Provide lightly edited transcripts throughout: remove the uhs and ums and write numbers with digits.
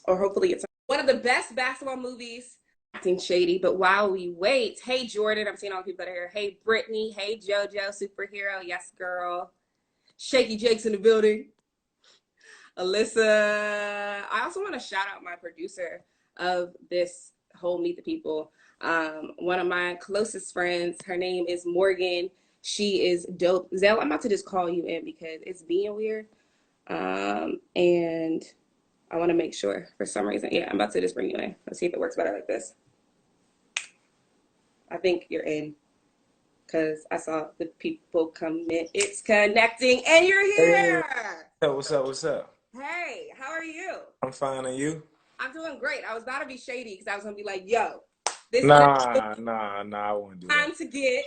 or hopefully it's one of the best basketball movies. Acting shady, but while we wait, hey Jordan, I'm seeing all the people that are here. Hey Brittany, hey JoJo, superhero, yes girl. Shaky Jake's in the building. Alyssa. I also want to shout out my producer of this whole Meet the People. One of my closest friends, her name is Morgan. She is dope. Zell, I'm about to just call you in because it's being weird. And I want to make sure for some reason. Yeah, I'm about to just bring you in. Let's see if it works better like this. I think you're in because I saw the people come in. It's connecting and you're Hey, here. what's up? What's up? Hey, how are you? I'm fine, and you? I'm doing great. I was about to be shady because I was going to be like, yo, this interview Nah, I won't do that. time to get,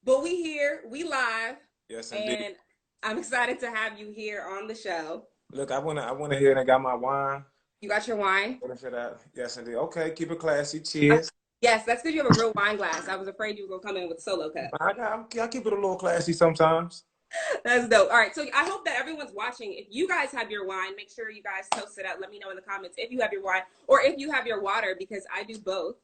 but we here, we live, Yes, indeed. and I'm excited to have you here on the show. Look, I went ahead and got my wine. You got your wine? Waiting for that. Yes, indeed. Okay, keep it classy. Cheers. Yes, that's because you have a real wine glass. I was afraid you were going to come in with a solo cup. I keep it a little classy sometimes. That's dope. All right, so I hope that everyone's watching. If you guys have your wine, make sure you guys toast it out. Let me know in the comments if you have your wine or if you have your water, because I do both.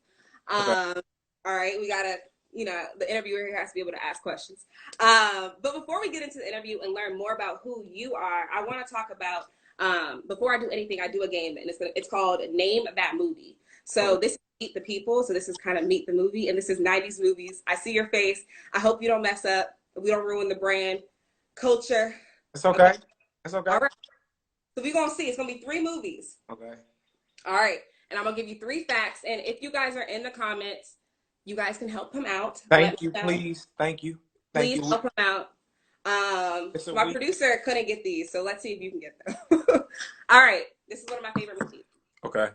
Okay. All right, we gotta, the interviewer here has to be able to ask questions. But before we get into the interview and learn more about who you are, I want to talk about, before I do anything, I do a game, and it's called Name That Movie. So this is Meet the People, so this is kind of Meet the Movie, and this is 90s movies. I see your face. I hope you don't mess up. We don't ruin the brand. Culture. It's okay. It's okay. All right. So we're going to see. It's going to be 3 movies. Okay. All right. And I'm going to give you 3 facts. And if you guys are in the comments, you guys can help him out. Thank you, please. Thank you. Thank Please you. help him out. My producer couldn't get these, so let's see if you can get them. All right. This is one of my favorite movies. Okay.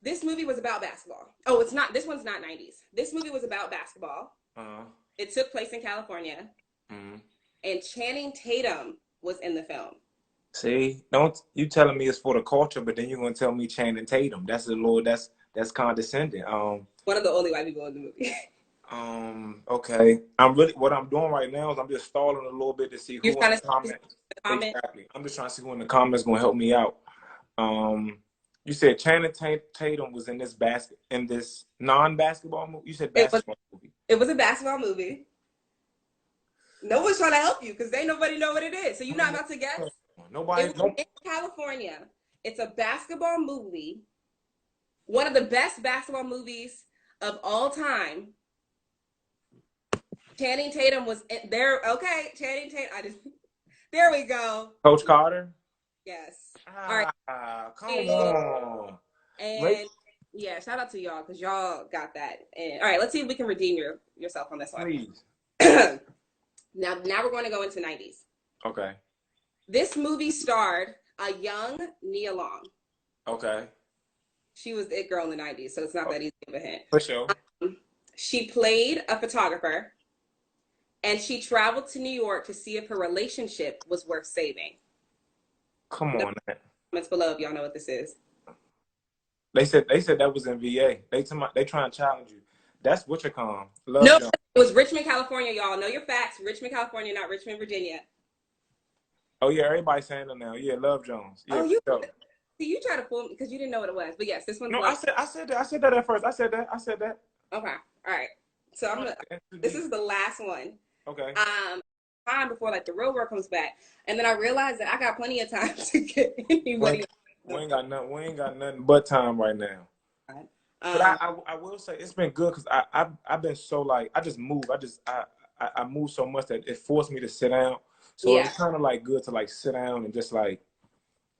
This movie was about basketball. Oh, it's not. This one's not 90s. This movie was about basketball. It took place in California. And Channing Tatum was in the film. See, don't you telling me it's for the culture, but then you're gonna tell me Channing Tatum. That's a little that's condescending. One of the only white people in the movie. Okay. What I'm doing right now is I'm just stalling a little bit to see who in the comments. Exactly. I'm just trying to see who in the comments gonna help me out. You said Channing Tatum was in this non-basketball movie. You said basketball movie. It was a basketball movie. No one's trying to help you because nobody know what it is. So you're not about to guess? Nobody. It was in California. It's a basketball movie. One of the best basketball movies of all time. Channing Tatum was there. Okay, Channing Tatum. There we go. Coach Carter? Yes. All right. Come on. And yeah, shout out to y'all because y'all got that. And all right, let's see if we can redeem yourself on this one. Please. Now we're going to go into 90s. Okay. This movie starred a young Nia Long. Okay. She was the it girl in the 90s, so it's not that easy of a hint. For sure. She played a photographer, and she traveled to New York to see if her relationship was worth saving. Come on. Comments below if y'all know what this is. They said that was in VA. They trying to challenge you. That's what you call No, it was Richmond, California, y'all. Know your facts. Richmond, California, not Richmond, Virginia. Oh, yeah, everybody's saying it now. Yeah, Love Jones. Yeah, see, you try to fool me because you didn't know what it was. But yes, this one's No, I said that at first. I said that. Okay. All right. So this is the last one. Okay. Time before like the real world comes back. And then I realized that I got plenty of time to get anybody. We ain't got nothing but time right now. Right. But I will say it's been good because I've been so like I just move. I move so much that it forced me to sit down. So it's kind of like good to like sit down and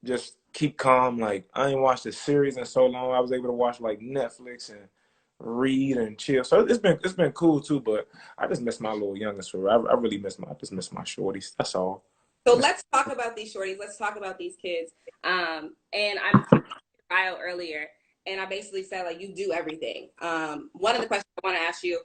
just keep calm. Like I ain't watched a series in so long. I was able to watch like Netflix and read and chill. So it's been cool too. But I just miss my little youngest. I really miss my shorties. That's all. So let's talk about these shorties. Let's talk about these kids. And I bio earlier. And I basically said, like, you do everything. One of the questions I want to ask you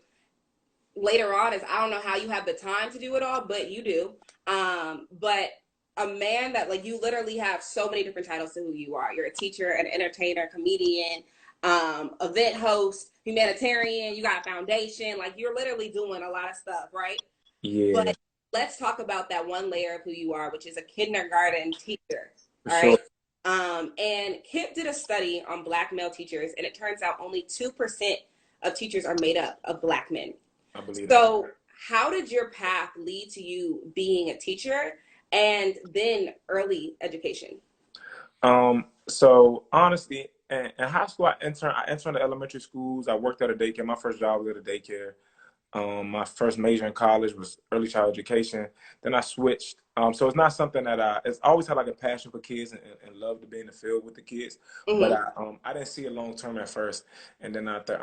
later on is, I don't know how you have the time to do it all, but you do. But a man that, like, you literally have so many different titles to who you are. You're a teacher, an entertainer, comedian, event host, humanitarian. You got a foundation. Like, you're literally doing a lot of stuff, right? Yeah. But let's talk about that one layer of who you are, which is a kindergarten teacher. All sure. right. And Kip did a study on Black male teachers, and it turns out only 2% of teachers are made up of Black men. I believe that. So, how did your path lead to you being a teacher and then early education? So honestly, in high school, I interned at elementary schools. I worked at a daycare. My first job was at a daycare. My first major in college was early child education. Then I switched. So it's not something that it's always had like a passion for kids and love to be in the field with the kids. But I didn't see it long term at first. And then after,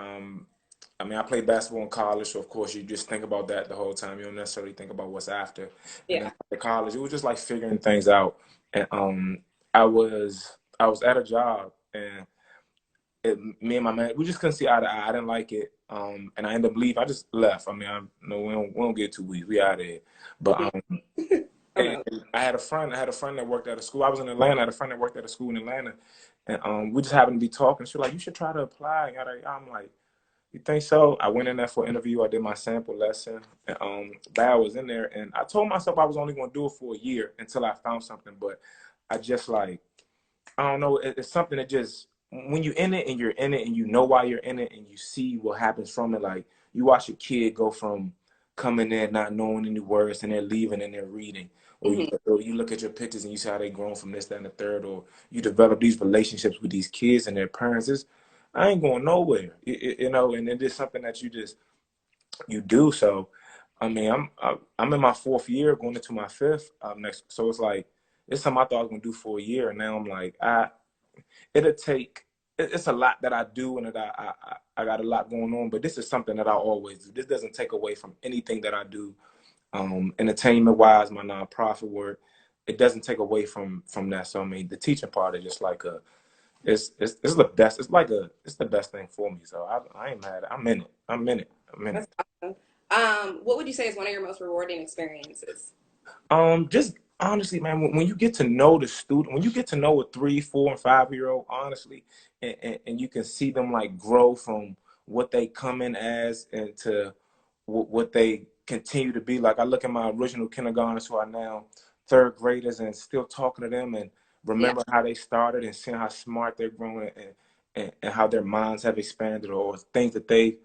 I played basketball in college. So of course you just think about that the whole time. You don't necessarily think about what's after. And then after college, it was just like figuring things out. And I was at a job and me and my man, we just couldn't see eye to eye. I didn't like it. And I ended up leaving. I just left. I mean, no, we don't get too weak. We out of here. But and I had a friend that worked at a school. I was in Atlanta. I had a friend that worked at a school in Atlanta, and we just happened to be talking. She was like, "You should try to apply." I'm like, "You think so?" I went in there for an interview. I did my sample lesson. And, I was in there, and I told myself I was only going to do it for a year until I found something. But I just like, I don't know. It's something that just when you're in it and you're in it and you know why you're in it and you see what happens from it. Like you watch a kid go from coming in not knowing any words and they're leaving and they're reading, or you look at your pictures and you see how they grown from this, that, and the third, or you develop these relationships with these kids and their parents. I ain't going nowhere, you know. And it is something that you do. So, I mean, I'm in my fourth year, going into my fifth next. So it's like it's something I thought I was gonna do for a year, and now I'm like, it'll take. It's a lot that I do, and that I got a lot going on. But this is something that I always do. This doesn't take away from anything that I do, entertainment wise, my nonprofit work. It doesn't take away from that. So I mean, the teaching part is just like it's the best. It's the best thing for me. So I ain't mad. I'm in it. I'm in it. I'm in it. That's awesome. What would you say is one of your most rewarding experiences? Just honestly, man, when you get to know the student, when you get to know a 3, 4, and 5 year old, honestly, and you can see them like grow from what they come in as and to what they continue to be. Like I look at my original kindergartners who are now third graders and still talking to them and remember how they started and seeing how smart they're growing and how their minds have expanded or things that they,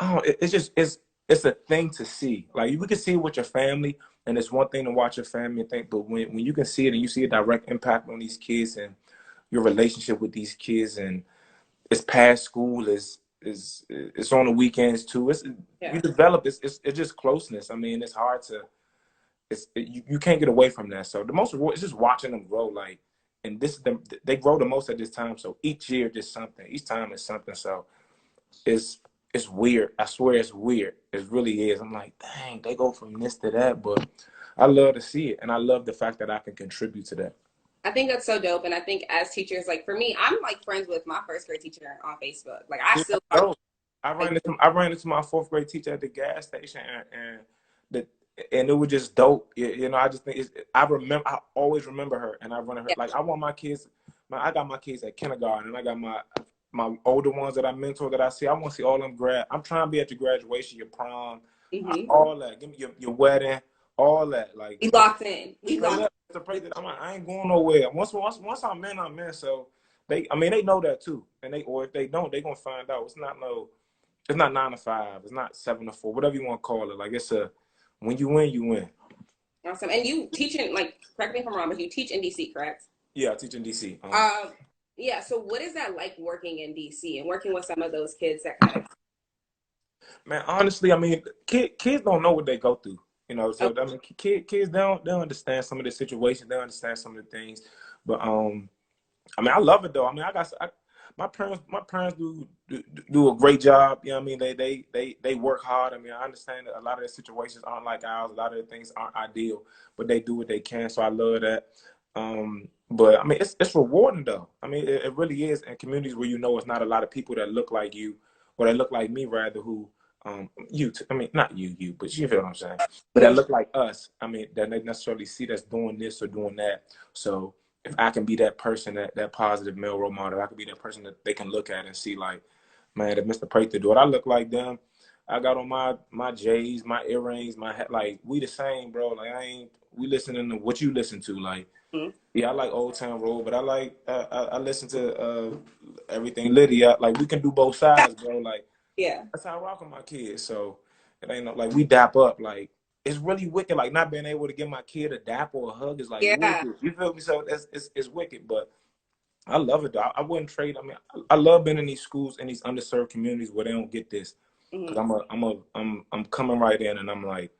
oh, it's a thing to see. Like we can see it with your family, and it's one thing to watch your family and think, but when you can see it and you see a direct impact on these kids and your relationship with these kids, and it's past school, it's on the weekends too. You develop it's just closeness. I mean, it's hard to you can't get away from that. So the most reward is just watching them grow. Like, and they grow the most at this time. So each year, just something. Each time is something. So it's it's weird. I swear it's weird. It really is. I'm like, dang, they go from this to that, but I love to see it, and I love the fact that I can contribute to that. I think that's so dope. And I think as teachers, like for me, I'm like friends with my first grade teacher on Facebook. Like I Yeah, still talk. I ran into my fourth grade teacher at the gas station, the and it was just dope. You know, I just think I always remember her, and I run her Yeah. like I want my kids. I got my kids at kindergarten, and I got my older ones that I mentor that I see. I want to see all them grad. I'm trying to be at your graduation, your prom, all that. Give me your wedding, all that. Like We locked in. We locked. the praise that I'm like, I ain't going nowhere. Once I'm in, I'm in. So they know that too, and or if they don't, they gonna find out. It's not 9 to 5. It's not 7 to 4. Whatever you want to call it. Like when you win, you win. Awesome. And you teaching, like, correct me if I'm wrong, but you teach in DC, correct? Yeah, I teach in DC. Yeah. So what is that like working in DC and working with some of those kids that kind of? Man, honestly, I mean, kids don't know what they go through. You know, so I mean, kids they don't understand some of the situations. They don't understand some of the things. But I mean, I love it though. I mean, my parents do a great job. You know what I mean? They work hard. I mean, I understand that a lot of the situations aren't like ours. A lot of the things aren't ideal, but they do what they can. So I love that. But I mean, it's rewarding though. I mean, it really is. In communities where you know it's not a lot of people that look like you, or that look like me rather, who I mean, not you, but you feel what I'm saying. But that look like us. I mean, that they necessarily see that's doing this or doing that. So if I can be that person, that positive male role model, I can be that person that they can look at and see like, man, if Mr. Prather do it, I look like them. I got on my J's, my earrings, my hat. Like we the same, bro. Like we listening to what you listen to. Like yeah, I like Old Town Road, but I listen to everything Lydia. Like we can do both sides, bro. Like yeah, that's how I rock with my kids. So it ain't no, like we dap up. Like it's really wicked. Like not being able to give my kid a dap or a hug is like yeah, wicked. You feel me? So it's wicked, but I love it though. I wouldn't trade. I mean, I love being in these schools in these underserved communities where they don't get this. Cause I'm coming right in and I'm like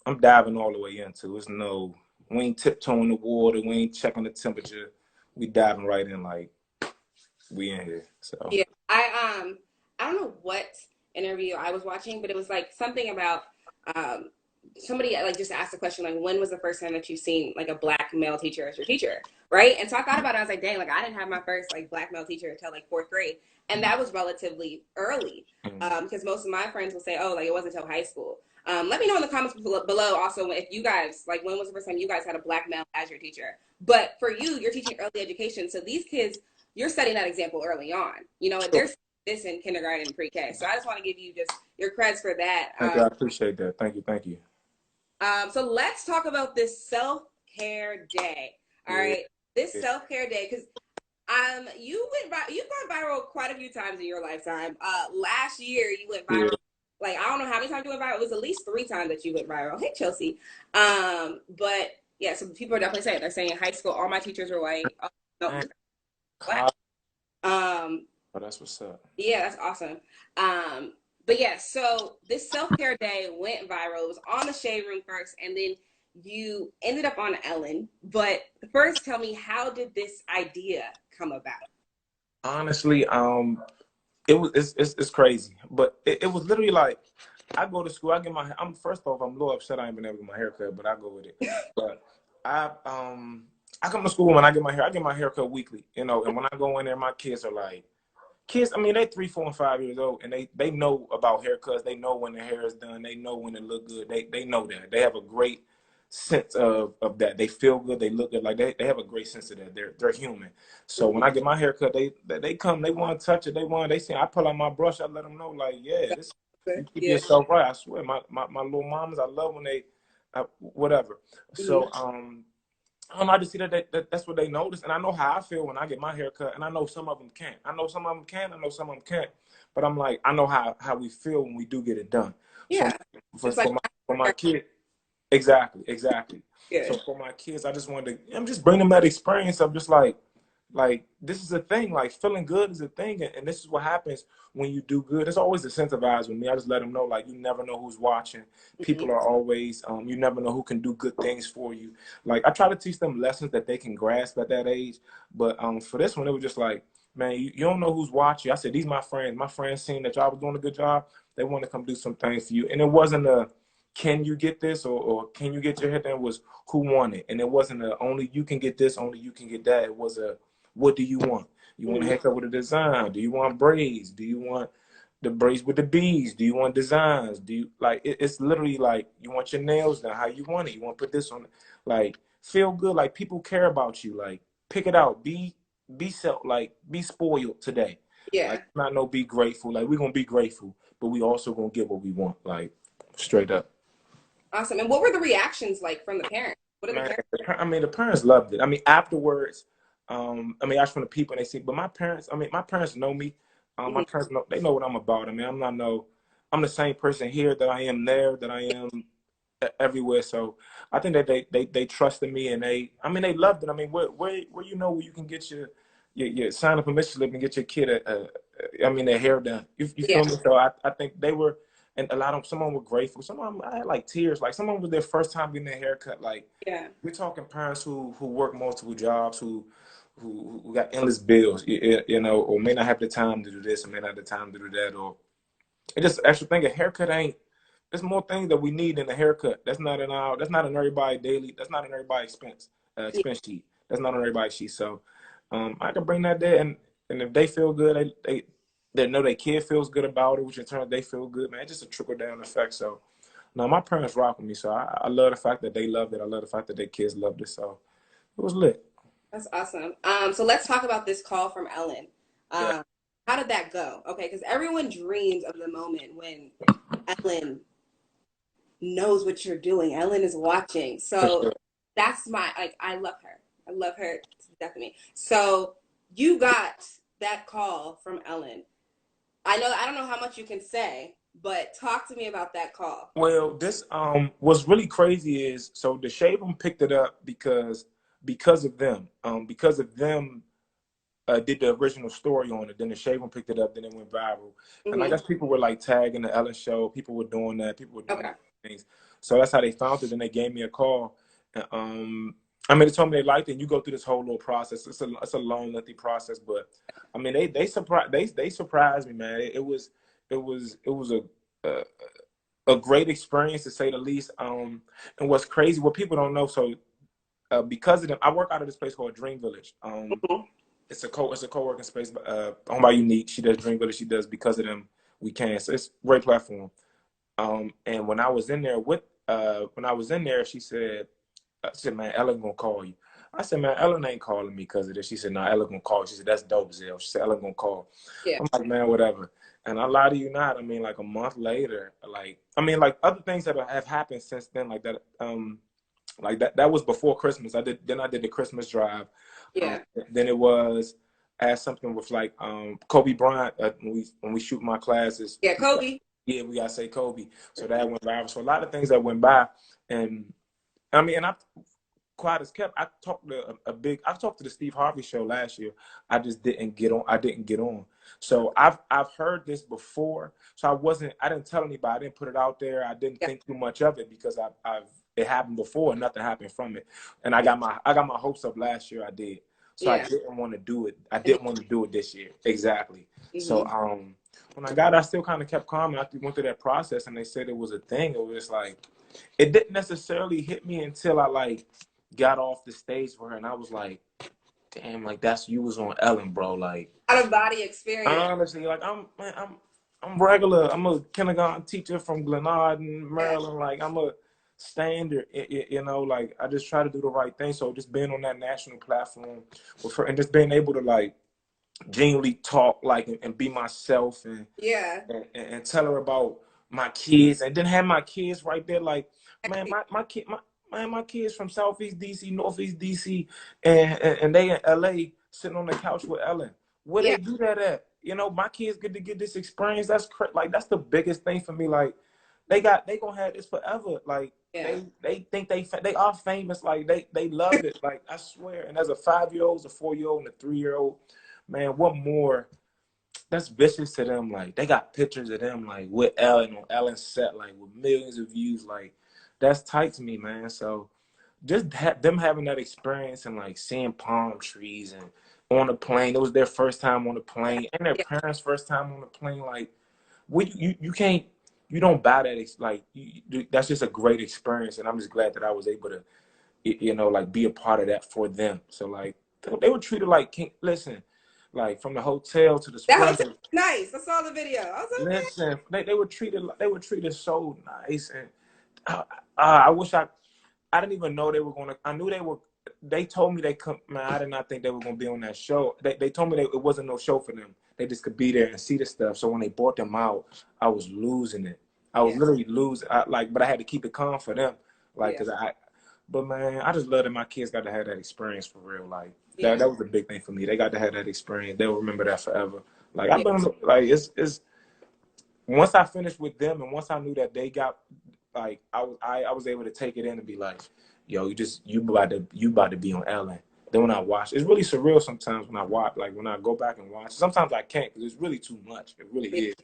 I'm diving all the way into. It's no, we ain't tiptoeing the water. We ain't checking the temperature. We diving right in like we in here. So yeah. I don't know what interview I was watching, but it was like something about um somebody like just asked the question like, when was the first time that you've seen like a black male teacher as your teacher, right? And so I thought about it. I was like, dang, like I didn't have my first like black male teacher until like fourth grade, and that was relatively early. Because most of my friends will say, oh, like it wasn't until high school. Let me know in the comments below also if you guys like when was the first time you guys had a black male as your teacher. But for you, you're teaching early education, so these kids, you're setting that example early on. You know, there's this in kindergarten and pre-K. So I just want to give you just your creds for that. thank you. I appreciate that. Thank you. Thank you. So let's talk about this self-care day. All right, this self-care day, because you've gone viral quite a few times in your lifetime. Last year you went viral. Like I don't know how many times you went viral. It was at least 3 times that you went viral. Hey Chelsea. But yeah, so people are definitely saying, they're saying in high school all my teachers were white. Oh, no, black. Oh, that's what's up. Yeah, that's awesome. But yeah, so this self-care day went viral. It was on the Shade Room first, and then you ended up on Ellen. But first, tell me, how did this idea come about? Honestly, it's crazy, but it was literally like I go to school. I get my. I'm first off, I'm a little upset I ain't been able to get my hair cut, but I go with it. But I come to school when I get my hair. I get my hair cut weekly, you know. And when I go in there, my kids are like, kids. I mean, they 3, 4, and 5 years old, and they know about haircuts. They know when the hair is done. They know when it look good. They know that. They have a great sense of that. They feel good. They look good. Like they have a great sense of that. They're human. So when I get my hair cut, they come. They want to touch it. They see. I pull out my brush. I let them know. Like this. You keep yourself right. I swear. My little mamas. I love when they whatever. So I just see that's what they notice, and I know how I feel when I get my hair cut, and I know some of them can't. I know some of them can. I know some of them can't. But I'm like, I know how we feel when we do get it done. Yeah, So it's like for my kid, exactly. yeah. So for my kids, I just wanted to, I'm just bringing them that experience of just like this is a thing. Like feeling good is a thing, and this is what happens when you do good. It's always incentivized with me. I just let them know like you never know who's watching. People are always you never know who can do good things for you. Like I try to teach them lessons that they can grasp at that age. But for this one, it was just like, man, you don't know who's watching. I said, these my friends. My friends seen that y'all was doing a good job. They want to come do some things for you. And it wasn't a can you get this or can you get your hair done? It was who won it. And it wasn't a only you can get this, only you can get that. It was a what do you want? You want a haircut with a design? Do you want braids? Do you want the braids with the beads? Do you want designs? Do you like it's literally like you want your nails done how you want it. You want to put this on like feel good, like people care about you. Like pick it out. Be self like be spoiled today. Yeah. Like not no be grateful. Like we're gonna be grateful, but we also gonna get what we want. Like straight up. Awesome. And what were the reactions like from the parents? What did the parents say? I mean, the parents loved it. I mean, afterwards, I mean, that's from the people they see. But my parents know me. My parents know, they know what I'm about. I mean, I'm the same person here that I am there, that I am everywhere. So I think that they trusted me and they loved it. I mean, where you know where you can get your sign a permission slip and get your kid their hair done. You feel me? So I think they were. And a lot of someone were grateful. Some of them, I had like tears. Like someone was their first time getting their haircut. Like we're talking parents who work multiple jobs, who got endless bills, you know, or may not have the time to do this, or may not have the time to do that, or it just extra thing. A haircut ain't. There's more things that we need in a haircut. That's not in everybody daily. That's not in everybody's expense sheet. That's not on everybody's sheet. So I can bring that there, and if they feel good, they know their kid feels good about it, which in turn they feel good, man. It's just a trickle down effect. So, no, my parents rock with me. So I love the fact that they loved it. I love the fact that their kids loved it. So it was lit. That's awesome. So let's talk about this call from Ellen. Yeah. How did that go? Okay, because everyone dreams of the moment when Ellen knows what you're doing. Ellen is watching. For So sure. that's my, like, I love her. I love her to death of me. So you got that call from Ellen. I don't know how much you can say, but talk to me about that call. Well, this what's really crazy is so the Shade Room picked it up because of them. Because of them did the original story on it. Then the Shade Room picked it up. Then it went viral, and I Mm-hmm. guess people were like tagging the Ellen Show. People were doing that. People were doing Okay. things. So that's how they found it. Then they gave me a call. And, I mean, they told me they liked it. And you go through this whole little process. It's a long, lengthy process, but I mean, they surprised me, man. It was a a great experience to say the least. And what's crazy, what people don't know, so because of them, I work out of this place called Dream Village. Mm-hmm. It's a co-working space owned by Unique. She does Dream Village. She does Because of Them We Can. So it's a great platform. And when I was in there, she said, man, Ellen gonna call you. I said, man, Ellen ain't calling me because of this. She said, no, Ellen gonna call. She said, that's dope, Zell. She said, Ellen gonna call. Yeah. I'm like, man, whatever. And I lie to you not. I mean, like a month later, like other things that have happened since then, like that. Like that was before Christmas. I did the Christmas drive. Yeah. Then it was as something with like Kobe Bryant when we shoot my classes. Yeah. Kobe. Yeah, we gotta say Kobe. So that went viral. So a lot of things that went by, and I mean, and I quiet as kept. I talked to I talked to the Steve Harvey show last year. I just didn't get on. I didn't get on. So I've heard this before. So I didn't tell anybody. I didn't put it out there. I didn't Yeah. think too much of it because it happened before and nothing happened from it. And I got my hopes up last year. I did. So I Yeah. didn't want to do it. I didn't want to do it this year. Exactly. So Mm-hmm. when I got it, I still kind of kept calm. And I went through that process and they said it was a thing. It was like it didn't necessarily hit me until I like got off the stage for her and I was like, damn, like that's you was on Ellen, bro. Like Out of body experience. honestly, like I'm regular. I'm a kindergarten teacher from Glenarden, Yeah. Maryland. Like I'm a standard, like I just try to do the right thing. So just being on that national platform with her and just being able to like genuinely talk like and be myself Yeah. and tell her about my kids and then have my kids right there like man my kids from Southeast DC, Northeast DC, and they in LA sitting on the couch with Ellen. Where Yeah. they do that at? My kids get to get this experience. Like that's the biggest thing for me. Like they gonna have this forever. Like Yeah. they think they are famous. Like they love it. Like I swear. And as a 5-year-old, a 4-year-old, and a 3-year-old, man, what more? That's vicious to them. Like they got pictures of them like with Ellen on Ellen's set, like with millions of views. Like that's tight to me, man. So just them having that experience and like seeing palm trees and on a plane. It was their first time on a plane and their Yeah. parents' first time on a plane. Like you can't you don't buy that. Like that's just a great experience, and I'm just glad that I was able to like be a part of that for them. So like they were treated like king. Listen, like from the hotel to the That hotel Splendor. was nice. I saw the video. I was like, okay. Listen, they were treated so nice, and I wish I didn't even know they were gonna. I knew they were. They told me they come. Man, I did not think they were gonna be on that show. They told me it wasn't no show for them. They just could be there and see the stuff. So when they brought them out, I was losing it. I was Yeah. literally losing. But I had to keep it calm for them, like, Yeah. cause I. But man, I just love that my kids got to have that experience for real. Like Yeah. that was a big thing for me. They got to have that experience. They'll remember that forever. Like I've Yeah. been like it's once I finished with them and once I knew that they got like I was able to take it in and be like, yo, you about to be on Ellen. Then when I watch, it's really surreal sometimes when I watch, like when I go back and watch. Sometimes I can't because it's really too much. It really Yeah. is.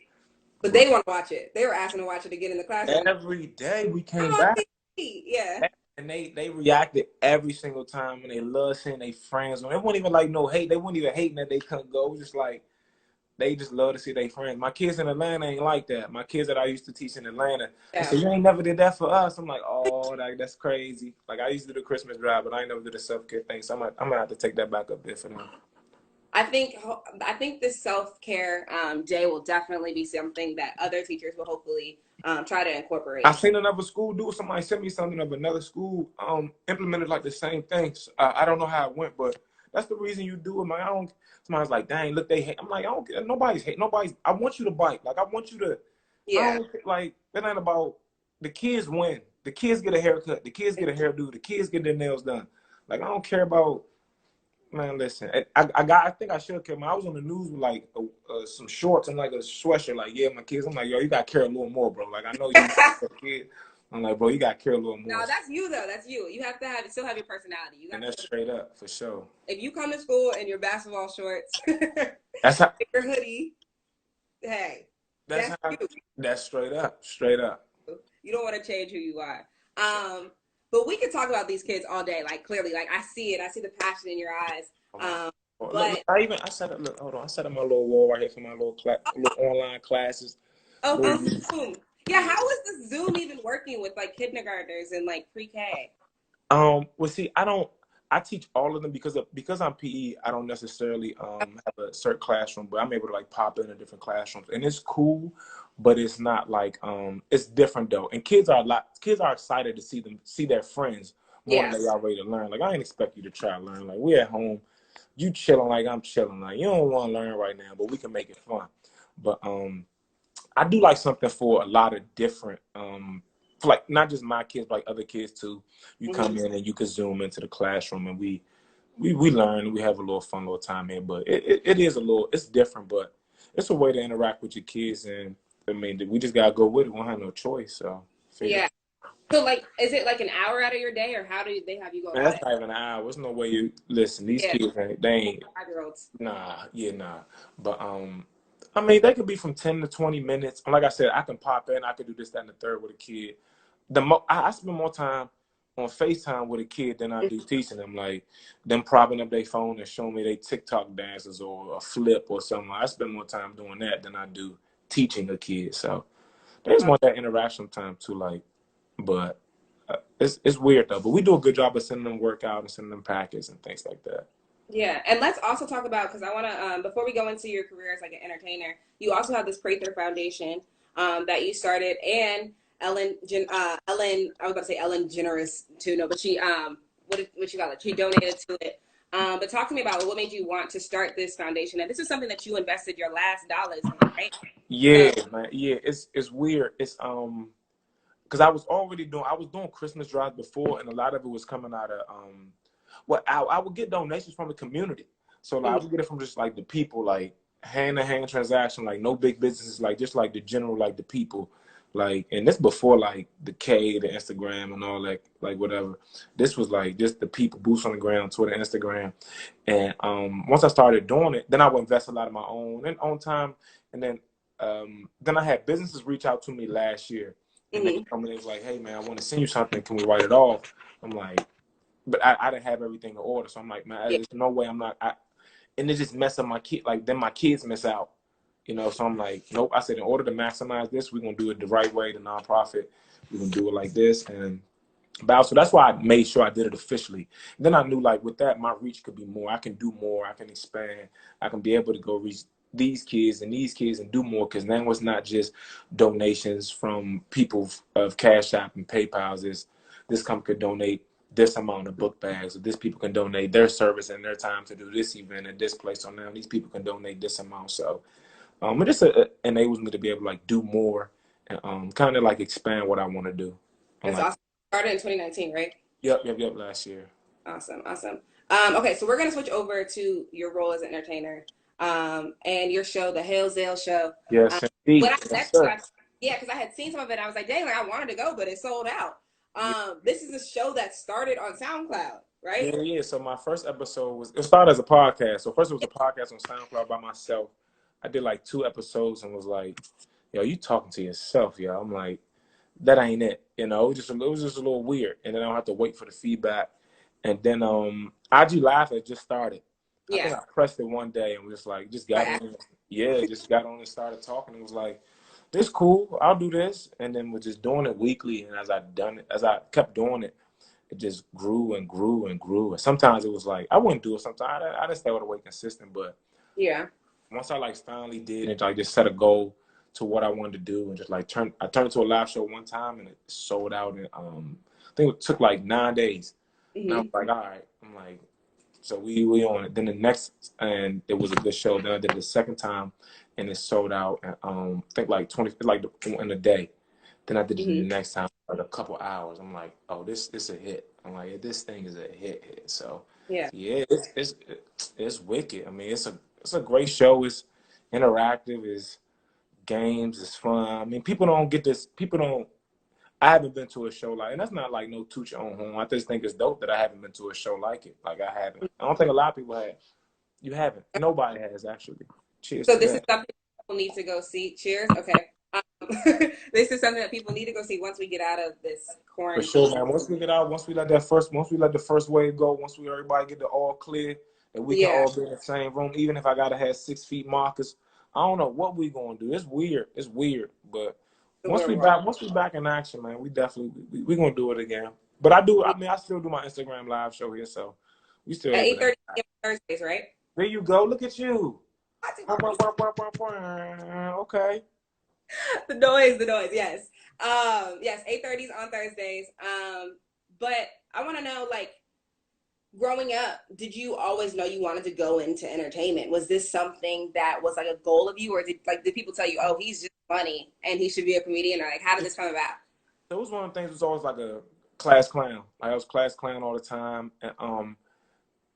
But But they want to watch it. They were asking to watch it to get in the classroom. every day we I'm came on back TV. Yeah. and they reacted every single time and they love seeing their friends. It wasn't even like no hate. They weren't even hating that they couldn't go. It was just like they just love to see their friends. My kids in Atlanta ain't like that. My kids that I used to teach in Atlanta, they Yeah. say, you ain't never did that for us. I'm like, oh, that's crazy. Like, I used to do the Christmas drive, but I ain't never did the self-care thing. So I'm going to have to take that back up there for them. I think this self-care day will definitely be something that other teachers will hopefully try to incorporate. I seen another school do it. Somebody sent me something of another school implemented like the same thing. So, I don't know how it went, but That's the reason you do it, man. I don't. Somebody's like, dang, look, they hate. I'm like, I don't. Nobody's hate. Nobody's. I want you to bite. Like, I want you to. Yeah. I don't like. That ain't about. The kids win. The kids get a haircut. The kids get a hairdo. The kids get their nails done. Like, I don't care about. Man, listen. I think I should care. I was on the news with like some shorts and like a sweatshirt. Like, yeah, my kids. I'm like, yo, you got to care a little more, bro. Like, I know you a kid. I'm like, bro, you got to care a little more. No, that's you though. That's you. You have to still have your personality. You got and that's straight up for sure. If you come to school in your basketball shorts, that's how your hoodie. Hey, that's how. You. That's straight up. Straight up. You don't want to change who you are. But we could talk about these kids all day. Like clearly, like I see it. I see the passion in your eyes. But look, I set up. Look, hold on. I set up my little wall right here for my little online classes. Oh, Zoom. Yeah, how is the Zoom even working with like kindergartners and like pre-K? Well, see, I teach all of them because I'm PE. I don't necessarily have a certain classroom, but I'm able to like pop into different classrooms, and it's cool. But it's not like it's different though. And kids are excited to see their friends more than they are ready to learn. Like, I ain't expect you to try to learn. Like, we at home, you chilling like I'm chilling. Like, you don't want to learn right now, but we can make it fun. But I do like something for a lot of different for like not just my kids, but like other kids too. You come in and you can zoom into the classroom and we learn. We have a little fun little time here, but it is it's different, but it's a way to interact with your kids, and I mean, we just gotta go with it. We don't have no choice. So yeah. So like, is it like an hour out of your day, or how do they have you go? Man, that's not even an hour. There's no way you listen. These kids, they ain't 5-year-olds. Nah. But I mean, they could be from 10 to 20 minutes. And like I said, I can pop in. I could do this, that, and the third with a kid. I spend more time on FaceTime with a kid than I do teaching them. Like, them propping up their phone and showing me they TikTok dances or a flip or something. I spend more time doing that than I do teaching a kid. So they just want that interaction time too. Like, but it's weird though. But we do a good job of sending them workout and sending them packets and things like that. Yeah, and let's also talk about, because I want to, before we go into your career as like an entertainer, you also have this Prather Foundation that you started, and Ellen, I was about to say Ellen Generous too, no, but she, what you call it? She donated to it. But talk to me about what made you want to start this foundation, and this is something that you invested your last dollars in, right? Yeah, man. Yeah, it's weird. It's because I was doing Christmas drives before, and a lot of it was coming out of I would get donations from the community. So like, I would get it from just like the people, like hand-to-hand transaction, like no big businesses, like just like the general, like the people, like, and this before like the Instagram and all that, like whatever. This was like just the people, boots on the ground, Twitter, Instagram. And once I started doing it, then I would invest a lot of my own time. And then I had businesses reach out to me last year, and they come in and was like, hey man, I want to send you something. Can we write it off? I'm like, but I didn't have everything in order. So I'm like, man, there's no way I'm not. And it just mess up my kid. Like, then my kids miss out, you know? So I'm like, nope. I said, in order to maximize this, we're going to do it the right way, the nonprofit. We're going to do it like this. And so that's why I made sure I did it officially. And then I knew, like, with that, my reach could be more. I can do more. I can expand. I can be able to go reach these kids and do more, because now it's not just donations from people of Cash App and PayPal. This company could donate this amount of book bags, or this people can donate their service and their time to do this event at this place. So now these people can donate this amount. So it just enables me to be able to like do more and kind of like expand what I want to do. That's awesome. Started in 2019, right? Yep, last year. Awesome. Okay, so we're gonna switch over to your role as an entertainer and your show, the Hail Zel Show. Yes, because I had seen some of it. I was like, dang, like, I wanted to go, but it sold out. This is a show that started on SoundCloud, right? Yeah. So my first episode it started as a podcast. So first it was a podcast on SoundCloud by myself. I did like 2 episodes and was like, yo, you talking to yourself, yo. I'm like, that ain't it. You know, it was just a little weird. And then I don't have to wait for the feedback. And then IG Live had just started. I think I pressed it one day and was like, just got on. Yeah, just got on and started talking. It was like, this cool, I'll do this. And then we're just doing it weekly. And as I kept doing it, it just grew and grew and grew. And sometimes it was like, I wouldn't do it sometimes. I didn't stay all the way consistent. But yeah, once I like finally did and I just set a goal to what I wanted to do, and just like I turned it to a live show one time and it sold out in I think it took like 9 days. And I was like, all right. I'm like, So we on it. Then the next, and it was a good show. Then I did it the second time, and it sold out. I think like 20, like in a day. Then I did it the next time, like a couple hours. I'm like, oh, this is a hit. I'm like, yeah, this thing is a hit. So Yeah. yeah, it's wicked. I mean, it's a great show. It's interactive. It's games. It's fun. I mean, people don't get this. People don't. I haven't been to a show like, and that's not like no toot your own home. I just think it's dope that I haven't been to a show like it. Like I haven't. I don't think a lot of people have. You haven't. Nobody has actually. Cheers So to this is that. something people need to go see. Cheers. Okay. This is something that people need to go see once we get out of this For sure, quarantine. man. Once we get out, once we let the first wave go, once we everybody get the all clear, and we can Yeah. all be in the same room, even if I gotta have 6 feet markers, I don't know what we gonna do. It's weird. It's weird, but The real world. once we back in action, man, we definitely we gonna do it again. But I do. I mean, I still do my Instagram live show here, so we still At able to. 8:30 Thursdays, right? There you go. Look at you. Okay. The noise, yes. Yes, 8:30 on Thursdays. But I want to know, like, growing up, did you always know you wanted to go into entertainment? Was this something that was like a goal of you, or did people tell you, oh, he's just funny and he should be a comedian? Or like, how did this come about? So it was one of the things. It was always like a class clown. Like I was class clown all the time, and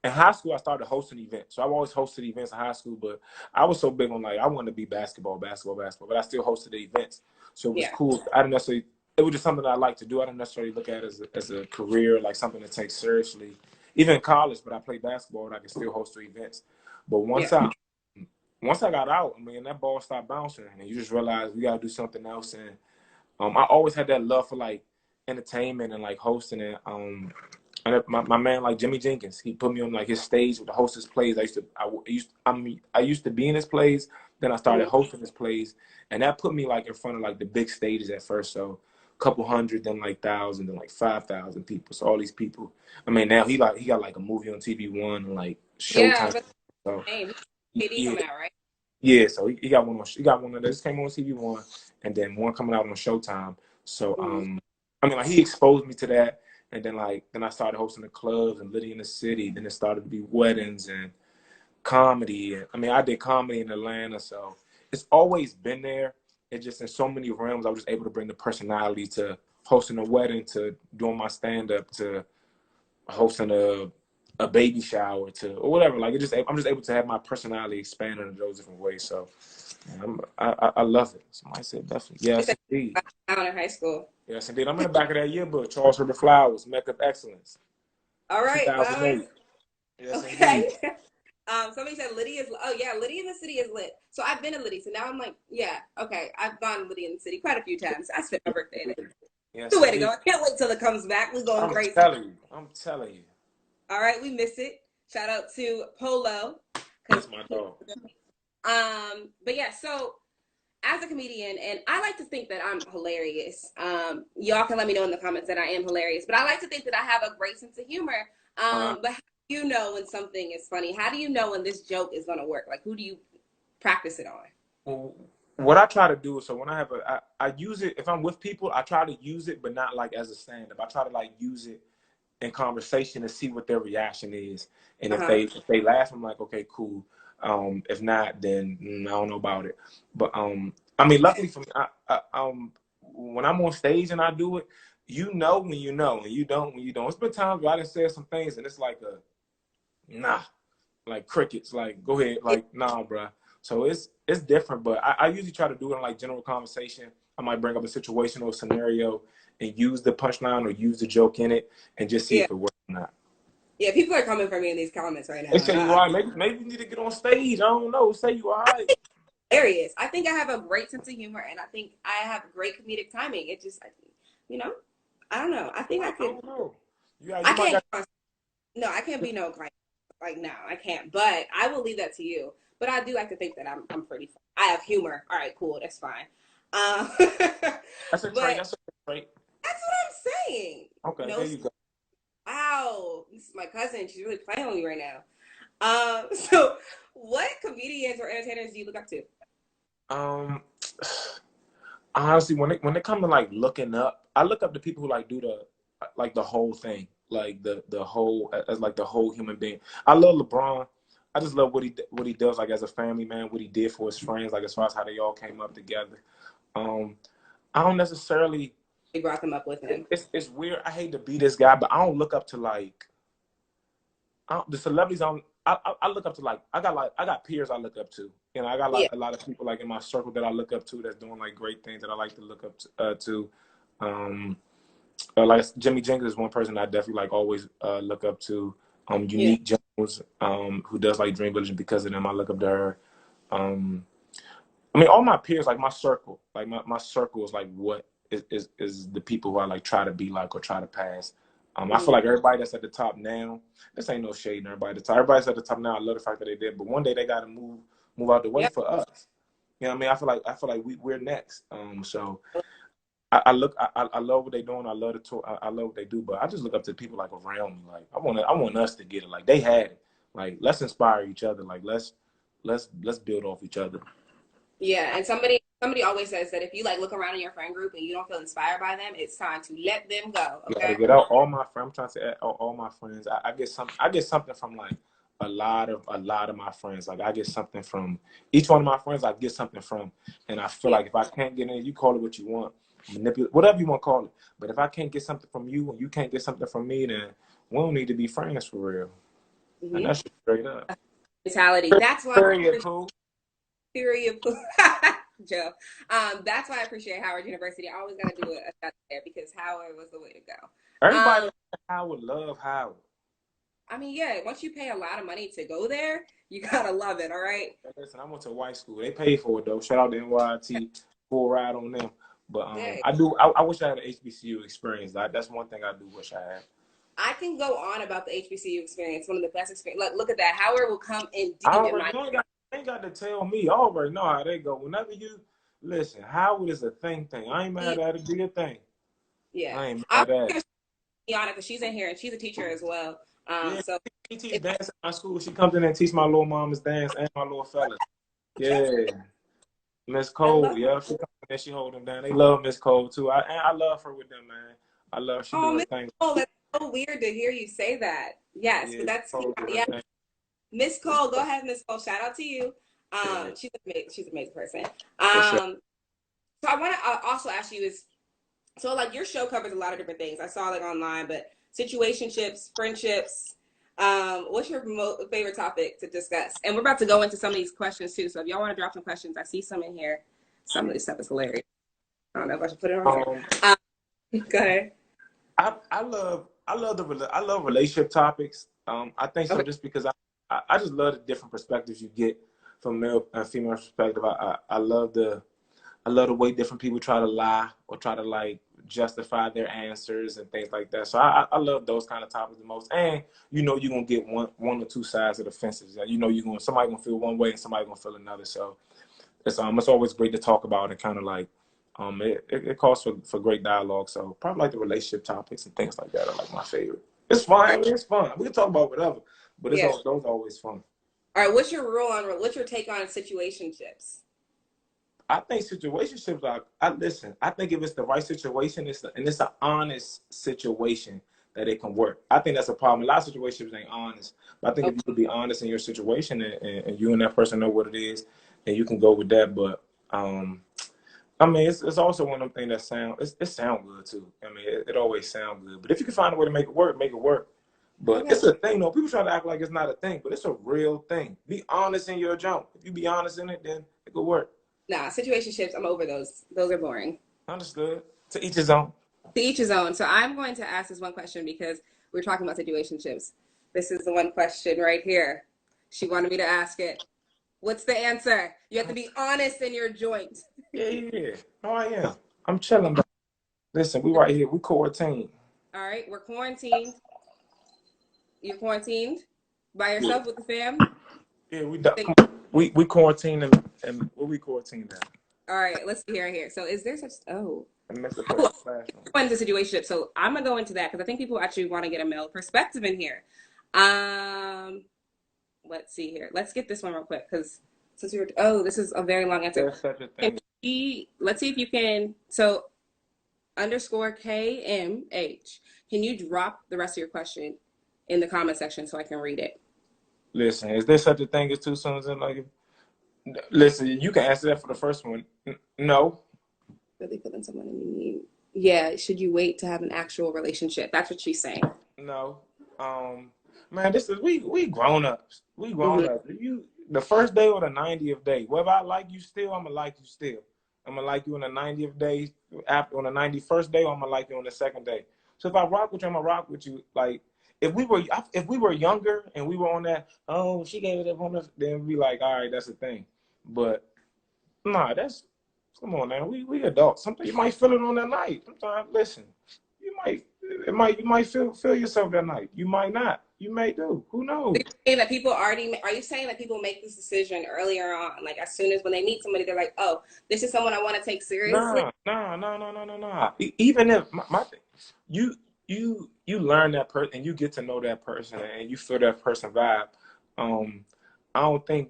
in high school, I started hosting events. So I've always hosted events in high school, but I was so big on like, I wanted to be basketball, but I still hosted the events. So it was Yeah. cool. I didn't necessarily, it was just something that I like to do. I didn't necessarily look at it as a career, like something to take seriously. Even in college, but I played basketball and I could still host the events. But Yeah. once I got out, I mean, that ball stopped bouncing and you just realize we got to do something else. And I always had that love for like entertainment and like hosting it. And my man like Jimmy Jenkins, he put me on like his stage with the hostess plays. I used to be in his plays. Then I started hosting his plays, and that put me like in front of like the big stages at first. So a couple hundred, then like 1,000, then like 5,000 people. So all these people. I mean, now he got like a movie on TV1 and like Yeah, Showtime. but So hey, KD yeah, coming out, right? yeah. So he got one on. He got one that just came on TV1, and then one coming out on Showtime. So Mm-hmm. I mean, like he exposed me to that. And then then I started hosting the clubs and living in the city. Then it started to be weddings and comedy. And I mean, I did comedy in Atlanta, so it's always been there. It just in so many realms, I was just able to bring the personality to hosting a wedding, to doing my stand up, to hosting a baby shower, to or whatever. Like I'm just able to have my personality expand in those different ways. So I love it. Somebody said definitely You yes said indeed. out in high school. Yes indeed. I'm in the back of that yearbook. Charles Herbert Flowers, Mecca of Excellence. All right, Flowers. 2008. Yes, indeed. Okay. Somebody said Liddy is. Oh yeah, Liddy in the city is lit. So I've been to Liddy. So now I'm like, yeah, okay. I've gone to Liddy in the city quite a few times. I spent my birthday there. Yes, The way to go. indeed. I can't wait till it comes back. We're going I'm crazy. telling you. I'm telling you. All right, we miss it. Shout out to Polo. That's my dog. But yeah, so as a comedian, and I like to think that I'm hilarious. Y'all can let me know in the comments that I am hilarious, but I like to think that I have a great sense of humor. But how do you know when something is funny? How do you know when this joke is going to work? Like, who do you practice it on? Well, what I try to do is, so when I have I use it, if I'm with people, I try to use it, but not like as a stand-up. I try to like use it in conversation to see what their reaction is. And if they laugh, I'm like, okay, cool. If not, then I don't know about it. But I mean, luckily for me, when I'm on stage and I do it, you know when you know, and you don't when you don't. It's been times where I done said some things and it's like nah, like crickets. Like go ahead, like nah, bruh. So it's different, but I usually try to do it in like general conversation. I might bring up a situation or scenario and use the punchline or use the joke in it and just see Yeah. if it works or not. Yeah, people are coming for me in these comments right now. They say you all right. Maybe you need to get on stage. I don't know. Say you all right. Hilarious. I think I have a great sense of humor, and I think I have great comedic timing. It just, you know, I don't know. I think I could. I don't know. I can't. No, I can't be no client. Like no, I can't. But I will leave that to you. But I do like to think that I'm pretty fun. I have humor. All right, cool. That's fine. That's a trait. That's a trait. That's what I'm saying. Okay, there you go. Wow, this is my cousin. She's really playing with me right now. So what comedians or entertainers do you look up to? Honestly, when it comes to like looking up, I look up to people who like do the whole thing. like the whole, as like the whole human being. I love LeBron. I just love what he does, like as a family man, what he did for his friends, like as far as how they all came up together. I don't necessarily. He brought them up with him. It's weird. I hate to be this guy, but I don't look up to like the celebrities. I look up to like I got peers I look up to. You know, I got a lot of people like in my circle that I look up to that's doing like great things that I like to look up to. Like Jimmy Jenkins is one person I definitely like always look up to. Unique Jones, who does like Dream Village, and because of them, I look up to her. I mean, all my peers, like my circle, like my circle is like what is the people who I like try to be like or try to pass. I feel like everybody that's at the top now, this ain't no shade in everybody at the top. Everybody's at the top now. I love the fact that they did, but one day they got to move out the way for us. You know what I mean? I feel like we're next. So I love what they're doing. I love the tour. I love what they do, but I just look up to people like around me. Like I want us to get it. Like they had it. Like let's inspire each other. Like let's build off each other. Yeah, and somebody always says that if you like look around in your friend group and you don't feel inspired by them, it's time to let them go. Okay. Gotta get out. All my friends. I'm trying to say all my friends. I get something from like a lot of my friends. Like I get something from each one of my friends. I get something from, and I feel like if I can't get in, you call it what you want, manipulate, whatever you want to call it. But if I can't get something from you and you can't get something from me, then we don't need to be friends for real. And that's straight up mentality. That's why. Period. Joe. That's why I appreciate Howard University. I always got to do a shout there because Howard was the way to go. Everybody Howard love Howard. I mean, yeah, once you pay a lot of money to go there, you gotta love it, all right? Listen, I went to white school. They paid for it though. Shout out to NYT, full ride on them. But I wish I had an HBCU experience. That's one thing I do wish I had. I can go on about the HBCU experience, one of the best experiences. Like, look at that. Howard will come in deep in my... You ain't got to tell me. I already know how they go. Whenever you... Listen, Howard is a thing. I ain't mad at it. Be a thing. Yeah. I ain't mad at it. Yana, because she's in here, and she's a teacher as well. So she teaches dance at my school. She comes in and teach my little mama's dance and my little fellas. Yeah. Miss Cole, yeah. She comes in and she hold them down. They love Miss Cole, too. I love her with them, man. I love she do her thing. Oh, that's so weird to hear you say that. Yes, but that's... Miss Cole, go ahead, Miss Cole. Shout out to you. She's an amazing person. So I want to also ask you is, so like your show covers a lot of different things. I saw like online, but situationships, friendships. What's your favorite topic to discuss? And we're about to go into some of these questions too. So if y'all want to drop some questions, I see some in here. Some of this stuff is hilarious. I don't know if I should put it on. Go ahead. I love relationship topics. I think so just because I just love the different perspectives you get from male and female perspective. I love the way different people try to lie or try to like justify their answers and things like that. So I love those kind of topics the most. And you know you're gonna get one or two sides of the fences. You know somebody gonna feel one way and somebody gonna feel another. So it's always great to talk about and kind of like it calls for great dialogue. So probably like the relationship topics and things like that are like my favorite. It's fun. I mean, it's fun. We can talk about whatever. But those are always fun. All right, what's your take on situationships? I think situationships listen, I think if it's the right situation, it's an honest situation that it can work. I think that's a problem. A lot of situations ain't honest. But I think if you could be honest in your situation and you and that person know what it is, and you can go with that. But I mean, it's also one of them things that it sound good too. I mean, it always sound good. But if you can find a way to make it work, make it work. But it's a thing, though. People try to act like it's not a thing, but it's a real thing. Be honest in your jump. If you be honest in it, then it could work. Nah, situationships, I'm over those. Those are boring. Understood. To each his own. To each his own. So I'm going to ask this one question because we're talking about situationships. This is the one question right here. She wanted me to ask it. What's the answer? You have to be honest in your joint. Yeah. Oh, I am. I'm chilling. Listen, we right here. We quarantined. All right, we're quarantined. You're quarantined by yourself with the fam? Yeah, we quarantined and where we quarantined at? All right, let's see here. So is there such When's the situation? So I'm gonna go into that because I think people actually want to get a male perspective in here. Let's see here. Let's get this one real quick because since this is a very long answer. There's such a thing. Let's see if you can. So _KMH. Can you drop the rest of your question in the comment section so I can read it? Listen, is there such a thing as two sons and like? Listen, you can answer that for the first one. No. Really feeling someone and you need. Yeah, should you wait to have an actual relationship? That's what she's saying. No. Man, this is we grown ups. We grown Mm-hmm. ups. You the first day or the 90th day, whether I like you still, I'm gonna like you still. I'm gonna like you on the 90th day, after on the 91st day, or I'm gonna like you on the second day. So if I rock with you, I'm gonna rock with you. Like if we were younger and we were on that, oh, she gave it up on us, then we like, all right, that's the thing. But nah, that's come on now. We adults. Sometimes you might feel it on that night. Sometimes listen, you might feel yourself that night. You might not. You may do. Who knows? Are you saying that people make this decision earlier on? Like as soon as when they meet somebody, they're like, oh, this is someone I want to take seriously? Nah. Even if my thing, you you learn that person and you get to know that person and you feel that person vibe. Um, I don't think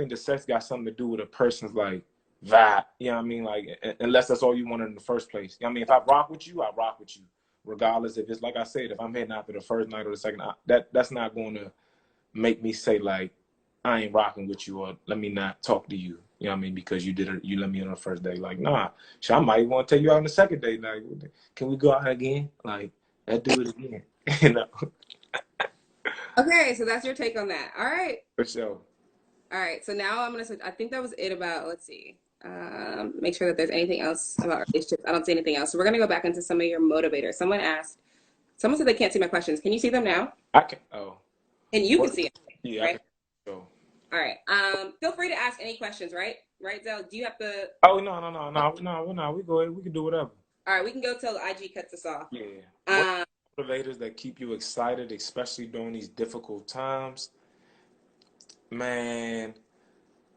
the sex got something to do with a person's like vibe. You know what I mean? Like unless that's all you wanted in the first place. You know what I mean? If I rock with you, I rock with you. Regardless if it's like I said, if I'm heading after the first night or the second night, that's not going to make me say like I ain't rocking with you or let me not talk to you. You know what I mean? Because you let me in on the first day. Like, nah, I might want to take you out on the second day. Like, can we go out again? Like, let's do it again. You know? Okay, so that's your take on that. All right. For sure. All right. So now I'm gonna switch. I think that was it about. Let's see. Make sure that there's anything else about relationships. I don't see anything else. So we're gonna go back into some of your motivators. Someone said they can't see my questions. Can you see them now? I can. Oh, And you can what? see it, Yeah, I right? can. So. All right. Feel free to ask any questions, right? Right, Zel? Do you have to? Oh no. We go ahead. We can do whatever. All right, we can go till IG cuts us off. Yeah. What Um, motivators that keep you excited, especially during these difficult times, man.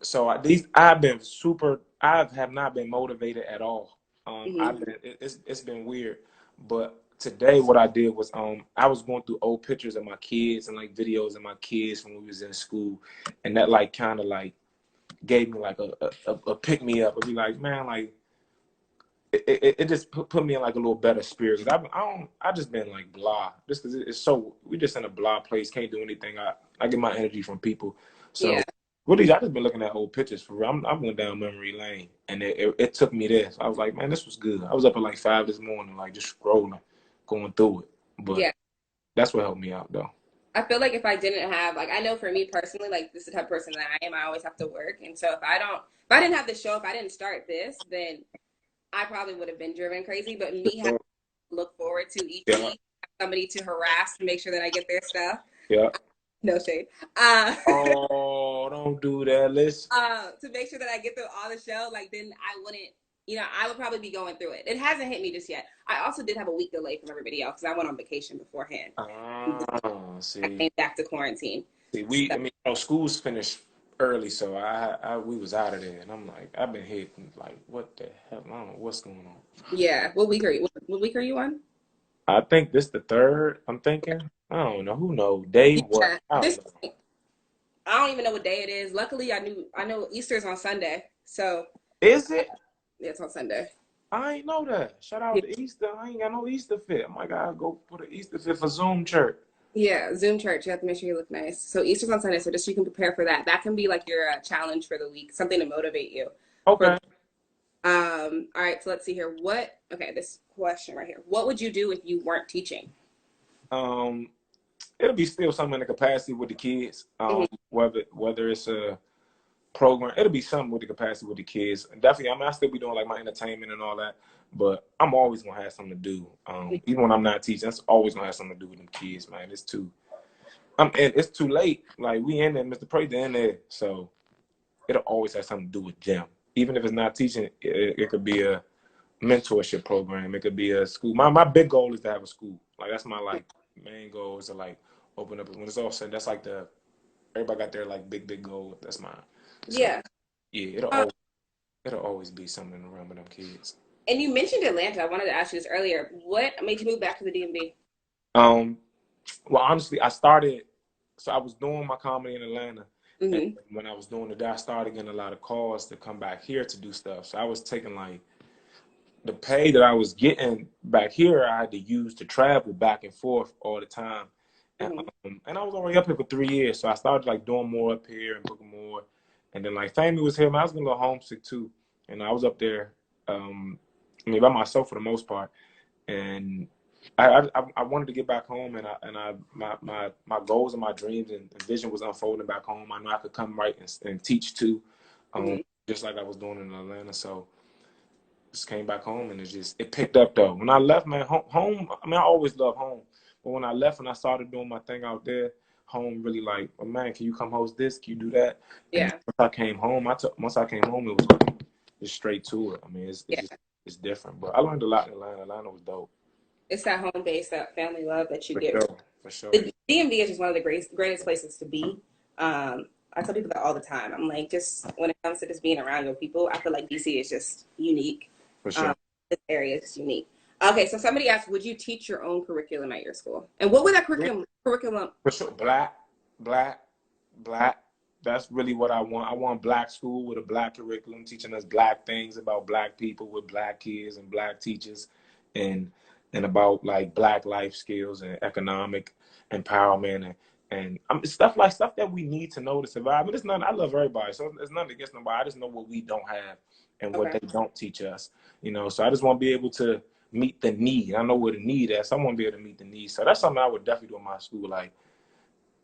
So I've been super. I have not been motivated at all. mhm. It's been weird. But today, what I did was I was going through old pictures of my kids and like videos of my kids when we was in school, and that like kind of like gave me like a pick me up. I'd be like, man, like it just put me in like a little better spirit. Cause I just been like blah. Just cause it's so we just in a blah place. Can't do anything. I get my energy from people. So Yeah. really, I just been looking at old pictures for real. I went down memory lane and it took me there. So I was like, man, this was good. I was up at like 5 this morning, like just scrolling, going through it. But Yeah. that's what helped me out though. I feel like if I didn't have, like, I know for me personally, like, this is the type of person that I am. I always have to work. And so if I didn't have the show, if I didn't start this, then I probably would have been driven crazy. But me having to look forward to each Yeah, week, somebody to harass to make sure that I get their stuff. yeah. No shade. Oh, don't do that. Let's. To make sure that I get through all the show, like then I wouldn't, I would probably be going through it. It hasn't hit me just yet. I also did have a week delay from everybody else because I went on vacation beforehand. I See. came back to quarantine. See, So, I mean, schools finished early, so we was out of there, and I'm like, I've been hitting like, what the hell? I don't know what's going on. yeah. What week are you? What week are you on? I think this the third. I'm thinking. I don't know. Who knows? Day what? Yeah. I don't This know. I don't even know what day it is. Luckily, I know Easter's on Sunday, so Is it? yeah, it's on Sunday. I ain't know that. Shout out Yeah. to Easter. I ain't got no Easter fit. Oh my God, go put an Easter fit for Zoom church. Yeah, Zoom church. You have to make sure you look nice. So Easter's on Sunday, so just so you can prepare for that. That can be like your challenge for the week, something to motivate you. For Okay. all right, so let's see here. Okay, this question right here. What would you do if you weren't teaching? Um, it'll be still something in the capacity with the kids. Hmm. Whether it's a program. It'll be something with the capacity with the kids. Definitely, I mean, I still be doing like my entertainment and all that, but I'm always gonna have something to do. Even when I'm not teaching, it's always gonna have something to do with them kids, man. It's too late. Like we in there, Mr. Prater in there, so it'll always have something to do with them. Even if it's not teaching, it could be a mentorship program. It could be a school. My big goal is to have a school. Like that's my like main goal is to like open up. When it's all said, that's like everybody got their like big goal. That's mine. So Yeah. yeah, it'll always be something in the realm of them kids. And you mentioned Atlanta. I wanted to ask you this earlier. What made you move back to the DMV? Um, well, honestly, I started. So I was doing my comedy in Atlanta, and Hmm. when I was doing it, I started getting a lot of calls to come back here to do stuff. So I was taking like the pay that I was getting back here, I had to use to travel back and forth all the time. And I was already up here for 3 years, so I started like doing more up here and booking more. And then like family was here, man, I was getting a little homesick too. And I was up there, I mean, by myself for the most part. And I wanted to get back home, and my goals and my dreams and vision was unfolding back home. I know I could come right and teach too, just like I was doing in Atlanta. So just came back home, and it picked up though. When I left, man, home. I mean, I always love home, but when I left and I started doing my thing out there, home really like, oh man, can you come host this? Can you do that? And Yeah. once I came home, once I came home, it was like just straight to it. I mean, Yeah. it's different, but I learned a lot in Atlanta. Atlanta was dope. It's that home base, that family love that you For get. sure, for sure. The DMV is just one of the greatest places to be. I tell people that all the time. I'm like, just when it comes to just being around your people, I feel like DC is just unique. For sure. This area is just unique. Okay, so somebody asked, would you teach your own curriculum at your school? And what would that curriculum? For sure, black. That's really what I want. I want black school with a black curriculum, teaching us black things about black people with black kids and black teachers, and about like black life skills and economic empowerment and stuff that we need to know to survive. But it's not. I love everybody, so it's nothing against nobody. I just know what we don't have and what they don't teach us. You know, so I just want to be able to meet the need. I know where the need is. So I want to be able to meet the need. So that's something I would definitely do in my school. Like,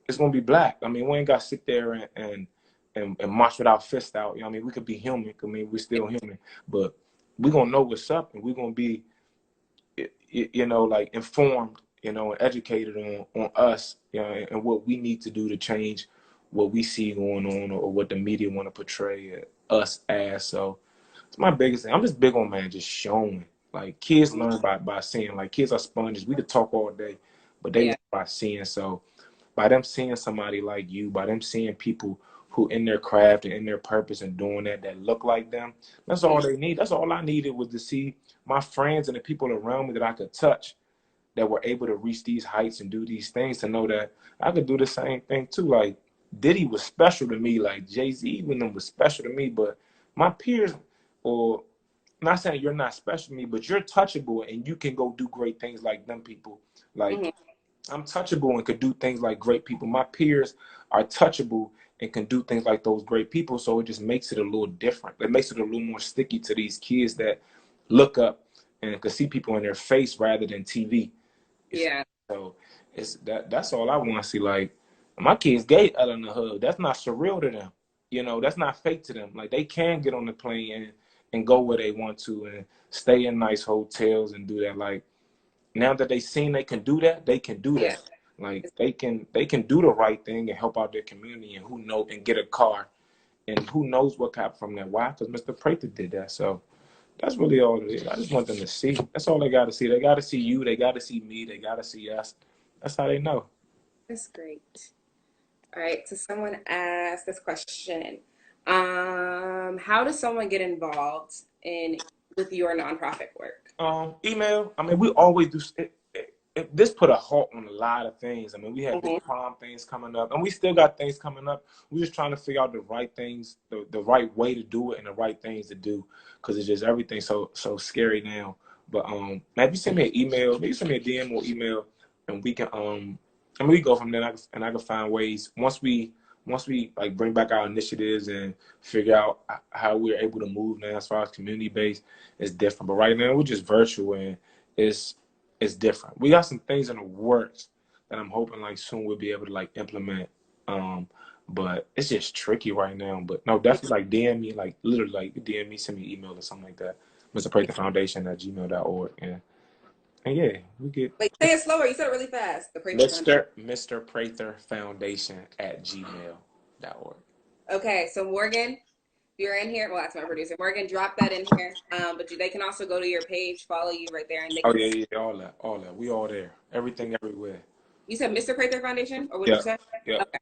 it's gonna be black. I mean, we ain't gotta sit there and march with our fist out. You know what I mean? We could be human. I mean, we're still human, but we're gonna know what's up, and we're gonna be, you know, like informed, you know, and educated on us, you know, and what we need to do to change what we see going on, or what the media want to portray us as. So it's my biggest thing. I'm just big on, man, just showing. Like, kids learn by seeing. Like, kids are sponges. We could talk all day, but they learn by seeing. So by them seeing somebody like you, by them seeing people who in their craft and in their purpose and doing that look like them, that's all they need. That's all I needed, was to see my friends and the people around me that I could touch, that were able to reach these heights and do these things, to know that I could do the same thing too. Like, Diddy was special to me, like Jay-Z even them was special to me, but my peers, or not saying you're not special to me, but you're touchable and you can go do great things like them people. Like, I'm touchable and could do things like great people. My peers are touchable and can do things like those great people. So it just makes it a little different. It makes it a little more sticky to these kids that look up and can see people in their face rather than TV. So that's all I want to see. Like, my kids gay out in the hood. That's not surreal to them. You know, that's not fake to them. Like, they can get on the plane and go where they want to and stay in nice hotels and do that. Like, now that they seen they can do that, they can do that. Like, they can do the right thing and help out their community, and and get a car, and who knows what got from that. Why? Because Mr. Prather did that. So that's really all it is. I just want them to see. That's all they got to see. They got to see you. They got to see me. They got to see us. That's how they know. That's great. All right, so someone asked this question. How does someone get involved with your nonprofit work? Email. I mean, we always do. This put a halt on a lot of things. I mean, we had big prom things coming up, and we still got things coming up. We're just trying to figure out the right things, the right way to do it, and the right things to do, because it's just everything so scary now. But now if you send me an email, maybe send me a DM or email, and we can and we go from there. And I can find ways once we like bring back our initiatives and figure out how we're able to move now as far as community based. It's different, but right now we're just virtual, and it's different. We got some things in the works that I'm hoping like soon we'll be able to like implement. But it's just tricky right now. But no, definitely like DM me, like literally like DM me, send me an email or something like that. Mr. Prather Foundation at gmail.org. And yeah, we get Like, say it slower. You said it really fast. The Prather Foundation. Mr. Prather Foundation at gmail.org. Okay, so Morgan, you're in here. Well, that's my producer. Morgan, drop that in here. But they can also go to your page, follow you right there, and they Oh can. yeah, all that. We all there. Everything, everywhere. You said Mr. Prather Foundation, or what did Yeah, you say? yeah. Okay.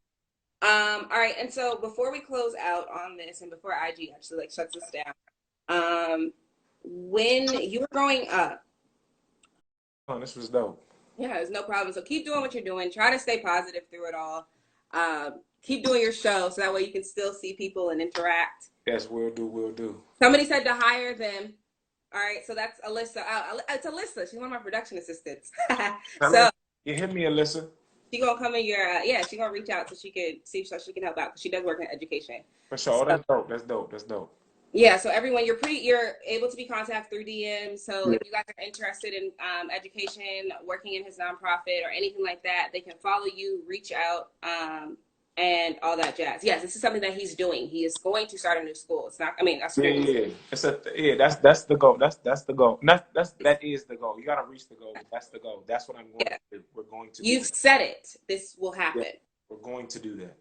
All right. And so before we close out on this, and before IG actually like shuts us down, when you were growing up, Oh, this was dope. yeah, there's no problem. So keep doing what you're doing. Try to stay positive through it all. Keep doing your show so that way you can still see people and interact. Yes, we'll do. Somebody said to hire them. All right, so that's Alyssa. It's Alyssa. She's one of my production assistants. Alyssa, So you hit me, Alyssa. she gonna come in your yeah. She gonna reach out so she could see so she can help out because she does work in education. For sure. Oh, So that's dope. That's dope. That's dope. yeah, so everyone, you're able to be contacted through DM. So if you guys are interested in education, working in his nonprofit, or anything like that, they can follow you, reach out, and all that jazz. Yes, this is something that he's doing. He is going to start a new school. It's not, I mean, a Yeah, school. yeah. That's the goal. That's the goal. That is the goal. You gotta reach the goal. That's the goal. That's what I'm going Yeah, to do. We're going to do you've that. said it. This will Yeah, happen. we're going to do that.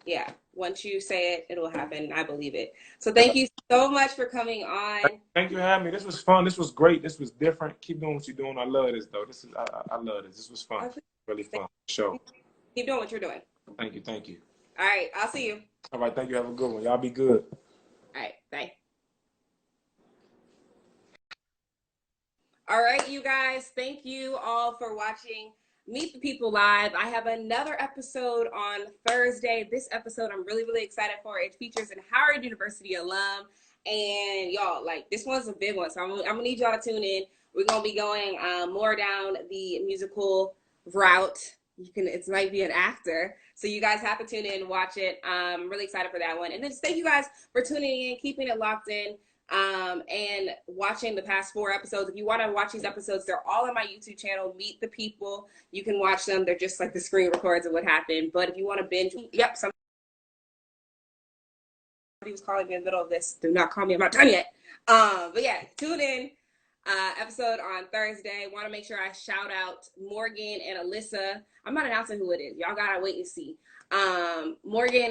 Yeah, once you say it, it'll happen. I believe it. So thank you so much for coming on. Thank you for having me. This was fun. This was great. This was different. Keep doing what you're doing. I love this though. I love this. This was fun. Really fun. Sure. Keep doing what you're doing. Thank you. Thank you. All right, I'll see you. All right. Thank you. Have a good one. Y'all be good. All right, bye. All right, you guys, thank you all for watching Meet the People Live. I have another episode on Thursday. This episode I'm really, really excited for. It features an Howard University alum. And y'all, like, this one's a big one. So I'm gonna need y'all to tune in. We're gonna be going more down the musical route. It might be an actor. So you guys have to tune in and watch it. I'm really excited for that one. And then just thank you guys for tuning in, keeping it locked in. And watching the past 4 episodes. If you want to watch these episodes, they're all on my YouTube channel, Meet the People. You can watch them. They're just like the screen records of what happened. But if you want to binge, yep, somebody was calling me in the middle of this. Do not call me. I'm not done yet. But yeah, tune in. Episode on Thursday. Want to make sure I shout out Morgan and Alyssa. I'm not announcing who it is. Y'all gotta wait and see. Morgan